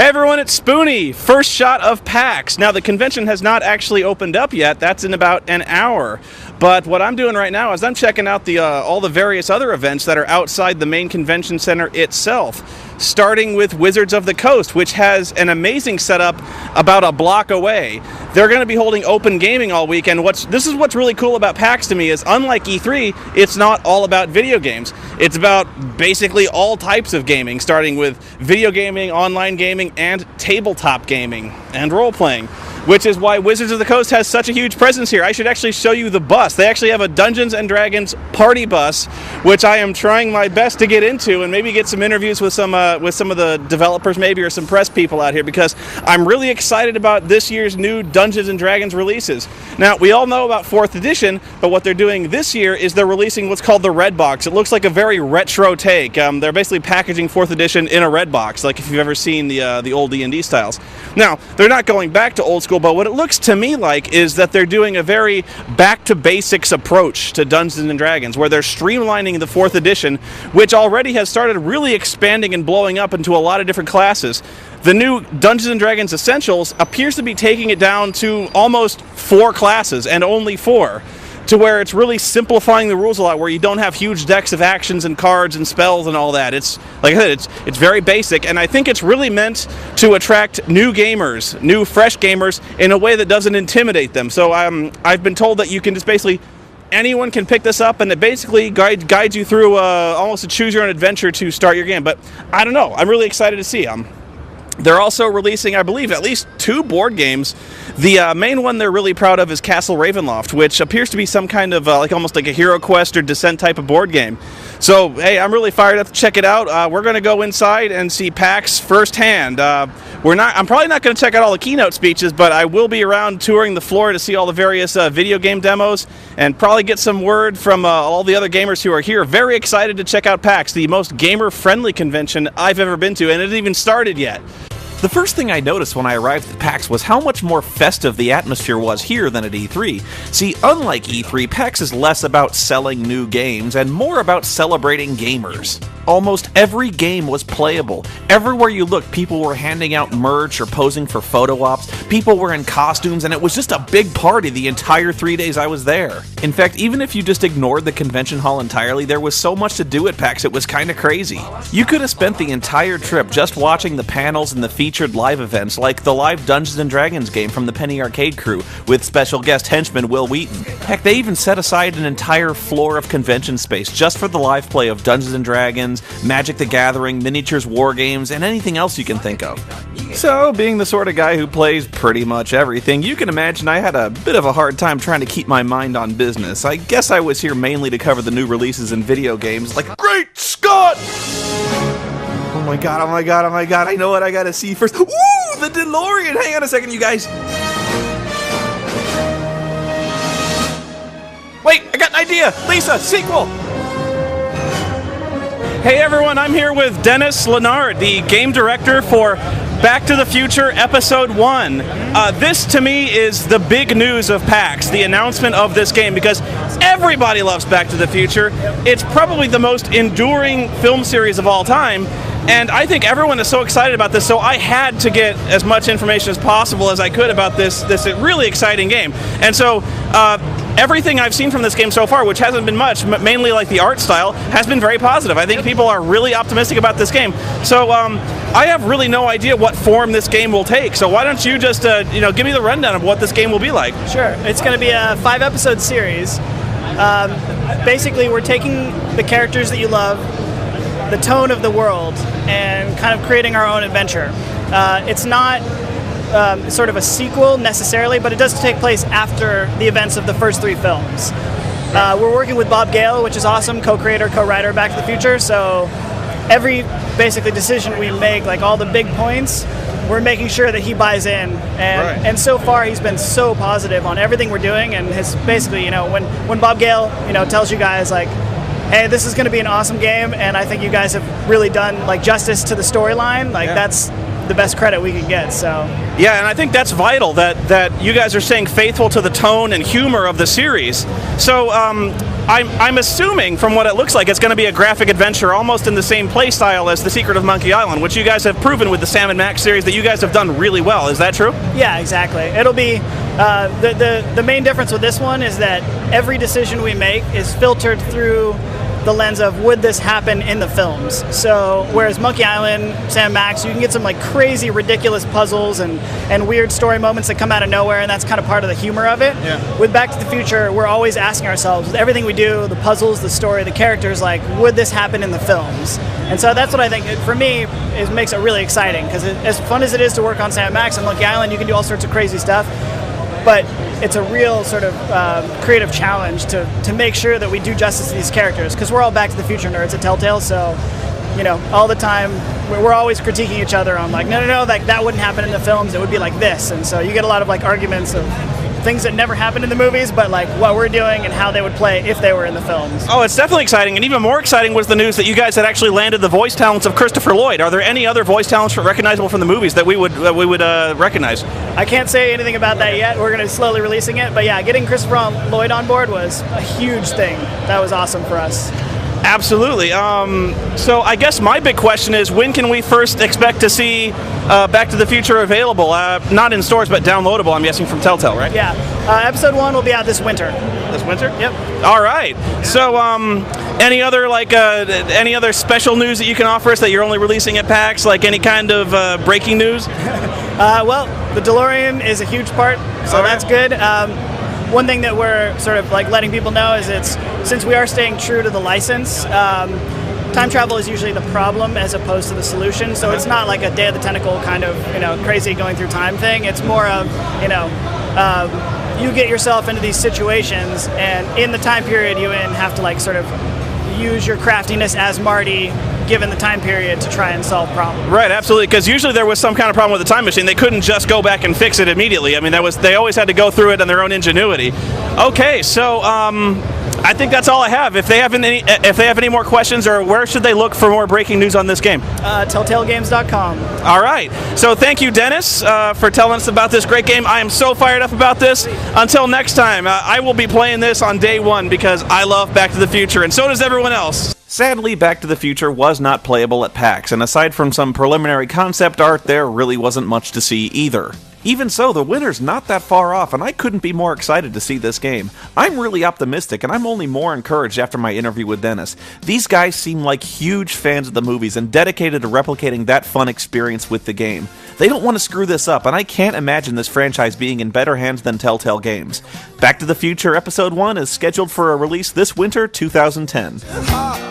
Hey everyone, it's Spoony. First shot of PAX. Now the convention has not actually opened up yet. That's in about an hour. But what I'm doing right now is I'm checking out all the various other events that are outside the main convention center itself. Starting with Wizards of the Coast, which has an amazing setup about a block away. They're going to be holding open gaming all week, and this is what's really cool about PAX to me is, unlike E3, it's not all about video games. It's about basically all types of gaming, starting with video gaming, online gaming, and tabletop gaming, and role-playing, which is why Wizards of the Coast has such a huge presence here. I should actually show you the bus. They actually have a Dungeons & Dragons party bus, which I am trying my best to get into and maybe get some interviews with some of the developers maybe, or some press people out here, because I'm really excited about this year's new Dungeons & Dragons releases. Now, we all know about 4th edition, but what they're doing this year is they're releasing what's called the Red Box. It looks like a very retro take. They're basically packaging 4th edition in a red box, like if you've ever seen the old D&D styles. Now, they're not going back to old school, but what it looks to me like is that they're doing a very back-to-basics approach to Dungeons & Dragons, where they're streamlining the 4th edition, which already has started really expanding and blowing up into a lot of different classes. The new Dungeons & Dragons Essentials appears to be taking it down to almost 4 classes, and only 4. To where it's really simplifying the rules a lot, where you don't have huge decks of actions and cards and spells and all that. It's, like I said, it's very basic, and I think it's really meant to attract new gamers, new fresh gamers, in a way that doesn't intimidate them. So I've been told that you can just basically, anyone can pick this up, and it basically guides you through almost a choose-your-own adventure to start your game. But I don't know, I'm really excited to see them. They're also releasing, I believe, at least 2 board games. The main one they're really proud of is Castle Ravenloft, which appears to be some kind of almost like a Hero Quest or Descent type of board game. So, hey, I'm really fired up to check it out. We're going to go inside and see PAX firsthand. I'm probably not going to check out all the keynote speeches, but I will be around touring the floor to see all the various video game demos, and probably get some word from all the other gamers who are here. Very excited to check out PAX, the most gamer-friendly convention I've ever been to, and it hasn't even started yet. The first thing I noticed when I arrived at PAX was how much more festive the atmosphere was here than at E3. See, unlike E3, PAX is less about selling new games and more about celebrating gamers. Almost every game was playable. Everywhere you looked, people were handing out merch or posing for photo ops. People were in costumes, and it was just a big party the entire 3 days I was there. In fact, even if you just ignored the convention hall entirely, there was so much to do at PAX it was kinda crazy. You could have spent the entire trip just watching the panels and the featured live events, like the live Dungeons & Dragons game from the Penny Arcade crew, with special guest henchman Will Wheaton. Heck, they even set aside an entire floor of convention space just for the live play of Dungeons & Dragons, Magic the Gathering, miniatures, war games, and anything else you can think of. So, being the sort of guy who plays pretty much everything, you can imagine I had a bit of a hard time trying to keep my mind on business. I guess I was here mainly to cover the new releases in video games, like Great Scott! Oh my god, oh my god, oh my god, I know what I gotta see first. Ooh, the DeLorean! Hang on a second, you guys. Wait, I got an idea! Lisa, sequel! Hey everyone, I'm here with Dennis Lennart, the game director for Back to the Future Episode 1. This, to me, is the big news of PAX, the announcement of this game, because everybody loves Back to the Future. It's probably the most enduring film series of all time, and I think everyone is so excited about this, so I had to get as much information as possible as I could about this really exciting game. And so, everything I've seen from this game so far, which hasn't been much, mainly like the art style, has been very positive. I think people are really optimistic about this game. So I have really no idea what form this game will take. So why don't you just give me the rundown of what this game will be like? Sure. It's going to be a 5-episode series. Basically, we're taking the characters that you love, the tone of the world, and kind of creating our own adventure. It's not sort of a sequel necessarily, but it does take place after the events of the first 3 films. We're working with Bob Gale, which is awesome, co-creator, co-writer Back to the Future, so every basically decision we make, like all the big points, we're making sure that he buys in, and so far he's been so positive on everything we're doing, and has basically, when Bob Gale, tells you guys like, hey, this is going to be an awesome game, and I think you guys have really done like justice to the storyline, that's the best credit we can get. So yeah, and I think that's vital that you guys are staying faithful to the tone and humor of the series. So I'm assuming from what it looks like it's going to be a graphic adventure almost in the same play style as The Secret of Monkey Island, which you guys have proven with the Sam and Max series that you guys have done really well. Is that true? Yeah, exactly. It'll be the main difference with this one is that every decision we make is filtered through the lens of would this happen in the films. So whereas Monkey Island, Sam Max, you can get some like crazy ridiculous puzzles and weird story moments that come out of nowhere, and that's kind of part of the humor of it. Yeah. With Back to the Future, we're always asking ourselves, with everything we do, the puzzles, the story, the characters, like would this happen in the films? And so that's what I think for me makes it really exciting, because as fun as it is to work on Sam Max and Monkey Island, you can do all sorts of crazy stuff, but it's a real sort of creative challenge to make sure that we do justice to these characters, because we're all Back to the Future nerds at Telltale, so all the time we're always critiquing each other on like no, like that wouldn't happen in the films, it would be like this, and so you get a lot of like arguments of things that never happened in the movies, but like what we're doing and how they would play if they were in the films. Oh, it's definitely exciting, and even more exciting was the news that you guys had actually landed the voice talents of Christopher Lloyd. Are there any other voice talents recognizable from the movies that we would recognize? I can't say anything about that yet. We're going to slowly releasing it, but yeah, getting Christopher Lloyd on board was a huge thing. That was awesome for us. Absolutely. So I guess my big question is, when can we first expect to see Back to the Future available? Not in stores, but downloadable, I'm guessing, from Telltale, right? Yeah. Episode 1 will be out this winter. This winter? Yep. All right. So any other special news that you can offer us that you're only releasing at PAX? Like any kind of breaking news? Well, the DeLorean is a huge part, so that's good. One thing that we're sort of like letting people know is since we are staying true to the license, time travel is usually the problem as opposed to the solution. So it's not like a Day of the Tentacle kind of crazy going through time thing. It's more of you get yourself into these situations, and in the time period you have to like sort of use your craftiness as Marty given the time period to try and solve problems. Right, absolutely, because usually there was some kind of problem with the time machine. They couldn't just go back and fix it immediately. I mean, they always had to go through it on their own ingenuity. Okay, so I think that's all I have. If they have any more questions, or where should they look for more breaking news on this game? Telltalegames.com. All right. So thank you, Dennis, for telling us about this great game. I am so fired up about this. Until next time, I will be playing this on day one because I love Back to the Future, and so does everyone else. Sadly, Back to the Future was not playable at PAX, and aside from some preliminary concept art, there really wasn't much to see either. Even so, the winner's not that far off, and I couldn't be more excited to see this game. I'm really optimistic, and I'm only more encouraged after my interview with Dennis. These guys seem like huge fans of the movies and dedicated to replicating that fun experience with the game. They don't want to screw this up, and I can't imagine this franchise being in better hands than Telltale Games. Back to the Future Episode 1 is scheduled for a release this winter 2010.